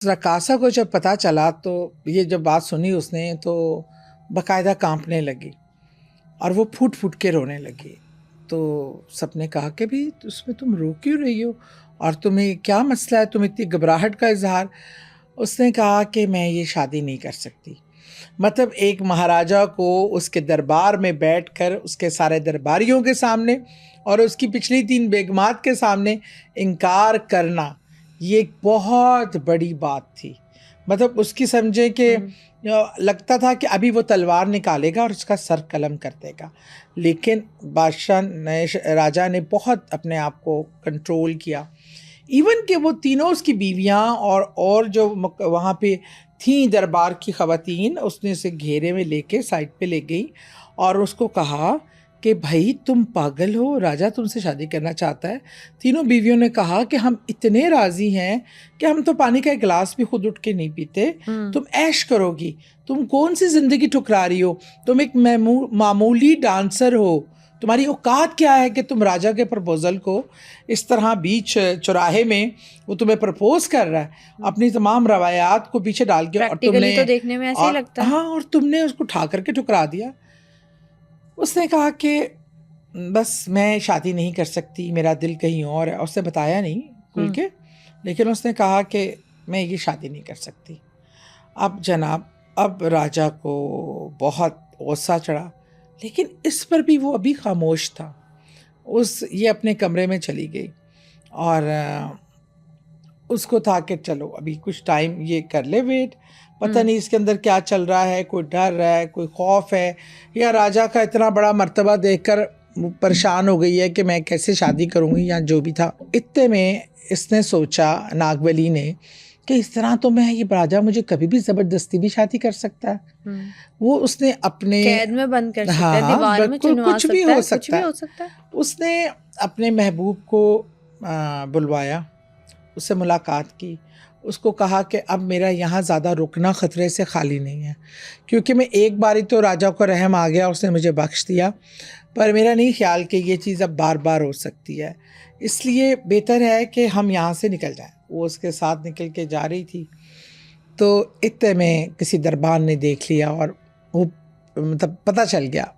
रकासा को जब पता चला तो ये जब बात सुनी उसने तो बाकायदा कांपने लगी और वो फूट फूट के रोने लगी। तो सबने कहा कि भी उसमें तुम रो क्यों रही हो और तुम्हें क्या मसला है, तुम इतनी घबराहट का इजहार। उसने कहा कि मैं ये शादी नहीं कर सकती। मतलब एक महाराजा को उसके दरबार में बैठकर उसके सारे दरबारियों के सामने और उसकी पिछली 3 बेगमात के सामने इनकार करना, ये एक बहुत बड़ी बात थी। मतलब उसकी समझे कि लगता था कि अभी वो तलवार निकालेगा और उसका सर कलम कर देगा। लेकिन बादशाह ने, राजा ने बहुत अपने आप को कंट्रोल किया। इवन कि वो तीनों उसकी बीवियां और जो वहाँ पे थी दरबार की ख़वातीन, उसने उसे घेरे में लेके साइड पे ले गई और उसको कहा कि भाई तुम पागल हो, राजा तुमसे शादी करना चाहता है। तीनों बीवियों ने कहा कि हम इतने राज़ी हैं कि हम तो पानी का एक गिलास भी खुद उठ के नहीं पीते, तुम ऐश करोगी, तुम कौन सी ज़िंदगी ठुकरा रही हो, तुम एक मामूली डांसर हो, तुम्हारी औकात क्या है कि तुम राजा के प्रपोजल को इस तरह बीच चौराहे में वो तुम्हें प्रपोज कर रहा है अपनी तमाम रवायात को पीछे डाल के, और तुमने तो देखने में ऐसे ही लगता है। हाँ, और तुमने उसको उठा करके ठुकरा दिया। उसने कहा कि बस मैं शादी नहीं कर सकती, मेरा दिल कहीं और है। उसने बताया नहीं खुल के, लेकिन उसने कहा कि मैं ये शादी नहीं कर सकती। अब जनाब, अब राजा को बहुत गुस्सा चढ़ा, लेकिन इस पर भी वो अभी खामोश था। ये अपने कमरे में चली गई और उसको था कि चलो अभी कुछ टाइम ये कर ले वेट, पता नहीं इसके अंदर क्या चल रहा है, कोई डर है, कोई खौफ है, या राजा का इतना बड़ा मर्तबा देखकर परेशान हो गई है कि मैं कैसे शादी करूँगी, या जो भी था। इतने में इसने सोचा, नागवली ने, कि इस तरह तो मैं, ये राजा मुझे कभी भी ज़बरदस्ती भी शादी कर सकता है। वो उसने अपने कैद में बंद कर सकता है, दीवार में चुनवा कुछ भी हो सकता है। उसने अपने महबूब को बुलवाया, उससे मुलाकात की, उसको कहा कि अब मेरा यहाँ ज़्यादा रुकना ख़तरे से खाली नहीं है, क्योंकि मैं एक बारी तो राजा को रहम आ गया, उसने मुझे बख्श दिया, पर मेरा नहीं ख्याल कि ये चीज़ अब बार बार हो सकती है, इसलिए बेहतर है कि हम यहाँ से निकल जाएं। वो उसके साथ निकल के जा रही थी तो इतने में किसी दरबार ने देख लिया और वो मतलब पता चल गया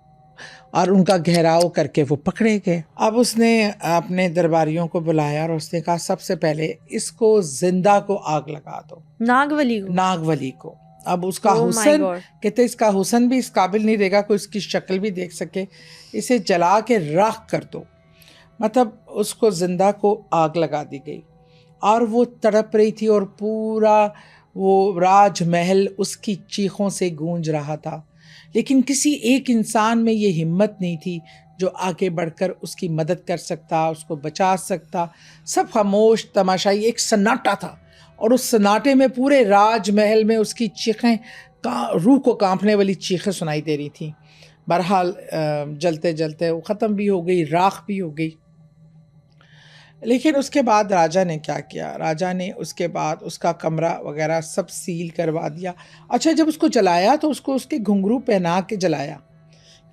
और उनका घेराव करके वो पकड़े गए। अब उसने अपने दरबारियों को बुलाया और उसने कहा सबसे पहले इसको जिंदा को आग लगा दो, नागवली को। अब उसका हुस्न, कहते इसका हुस्न भी इस काबिल नहीं रहेगा कोई इसकी शक्ल भी देख सके, इसे जला के राख कर दो। मतलब उसको जिंदा को आग लगा दी गई और वो तड़प रही थी और पूरा वो राजमहल उसकी चीखों से गूंज रहा था। लेकिन किसी एक इंसान में ये हिम्मत नहीं थी जो आगे बढ़कर उसकी मदद कर सकता, उसको बचा सकता। सब खामोश, तमाशाई, एक सन्नाटा था और उस सन्नाटे में पूरे राजमहल में उसकी चीखें, रूह को कांपने वाली चीखें सुनाई दे रही थी। बहरहाल जलते जलते वो ख़त्म भी हो गई, राख भी हो गई। लेकिन उसके बाद राजा ने क्या किया, राजा ने उसके बाद उसका कमरा वगैरह सब सील करवा दिया। अच्छा, जब उसको जलाया तो उसको उसके घुंघरू पहना के जलाया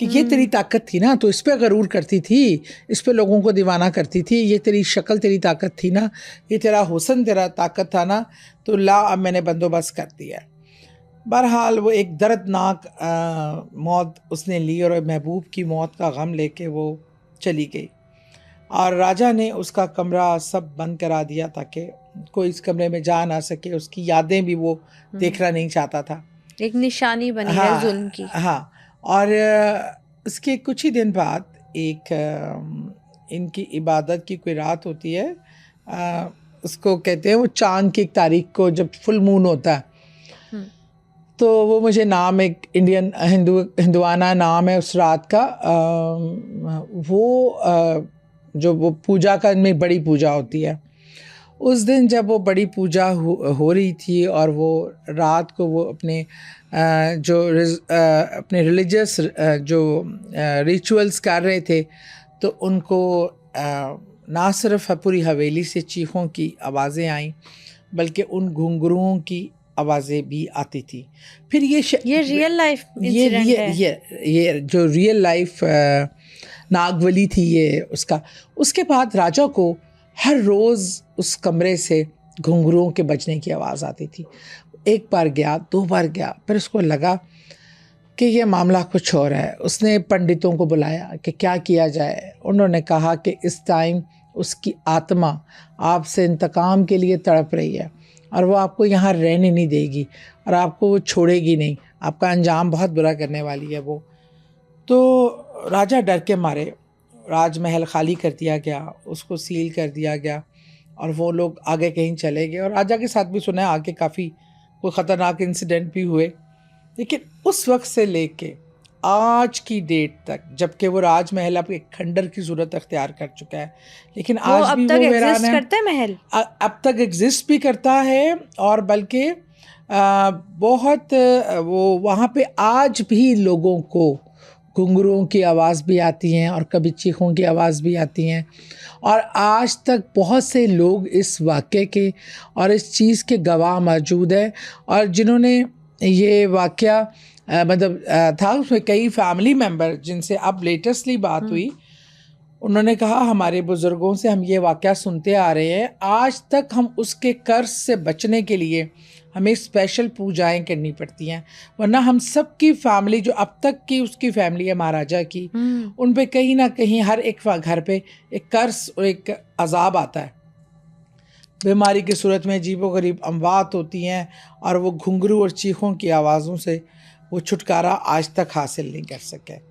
कि ये तेरी ताकत थी ना, तो इस पे गरूर करती थी, इस पे लोगों को दीवाना करती थी, ये तेरी शक्ल तेरी ताकत थी ना, ये तेरा हुस्न तेरा ताकत था ना, तो ला अब मैंने बंदोबस्त कर दिया। बहरहाल वो एक दर्दनाक मौत उसने ली और महबूब की मौत का गम लेके वो चली गई और राजा ने उसका कमरा सब बंद करा दिया ताकि कोई इस कमरे में जा ना सके, उसकी यादें भी वो देखना नहीं चाहता था। एक निशानी बनी है जुल्म की। हाँ, और उसके कुछ ही दिन बाद एक इनकी इबादत की कोई रात होती है, उसको कहते हैं वो चांद की 1 तारीख को जब फुल मून होता है, तो वो मुझे नाम एक इंडियन हिंदुआना नाम है उस रात का। वो जो वो पूजा का में बड़ी पूजा होती है, उस दिन जब वो बड़ी पूजा हो रही थी और वो रात को वो अपने अपने रिलीजियस जो रिचुअल्स कर रहे थे, तो उनको ना सिर्फ पूरी हवेली से चीखों की आवाज़ें आईं बल्कि उन घुंघरुओं की आवाज़ें भी आती थी। फिर ये रियल लाइफ इंसिडेंट है, ये जो रियल लाइफ नागवली थी ये उसका। उसके बाद राजा को हर रोज़ उस कमरे से घुंघरुओं के बजने की आवाज़ आती थी। एक बार गया, 2 बार गया, फिर उसको लगा कि ये मामला कुछ और है। उसने पंडितों को बुलाया कि क्या किया जाए। उन्होंने कहा कि इस टाइम उसकी आत्मा आपसे इंतकाम के लिए तड़प रही है और वो आपको यहाँ रहने नहीं देगी और आपको वो छोड़ेगी नहीं, आपका अंजाम बहुत बुरा करने वाली है वो। तो राजा डर के मारे राजमहल खाली कर दिया गया, उसको सील कर दिया गया और वो लोग आगे कहीं चले गए। और राजा के साथ भी सुना है आगे काफ़ी कोई ख़तरनाक इंसिडेंट भी हुए। लेकिन उस वक्त से लेके आज की डेट तक, जबकि वो राजमहल अब एक खंडर की सूरत अख्तियार कर चुका है, लेकिन आज भी वो वीरान है। करता है महल, अब तक एग्जिस्ट भी करता है और बल्कि बहुत वो वहाँ पे आज भी लोगों को घुंघरुओं की आवाज़ भी आती हैं और कभी चीखों की आवाज़ भी आती हैं। और आज तक बहुत से लोग इस वाक़े के और इस चीज़ के गवाह मौजूद हैं। और जिन्होंने ये वाक़या था, उसमें कई फैमिली मेम्बर जिनसे अब लेटेस्टली बात हुई, उन्होंने कहा हमारे बुज़ुर्गों से हम ये वाक़या सुनते आ रहे हैं, आज तक हम उसके कर्ज से बचने के लिए हमें स्पेशल पूजाएं करनी पड़ती हैं, वरना हम सब की फैमिली जो अब तक की उसकी फैमिली है महाराजा की, उन पे कहीं ना कहीं हर एक घर पे एक कर्ज और एक अजाब आता है। बीमारी की सूरत में अजीबोगरीब अमवात होती हैं और वो घुंघरू और चीखों की आवाज़ों से वो छुटकारा आज तक हासिल नहीं कर सके।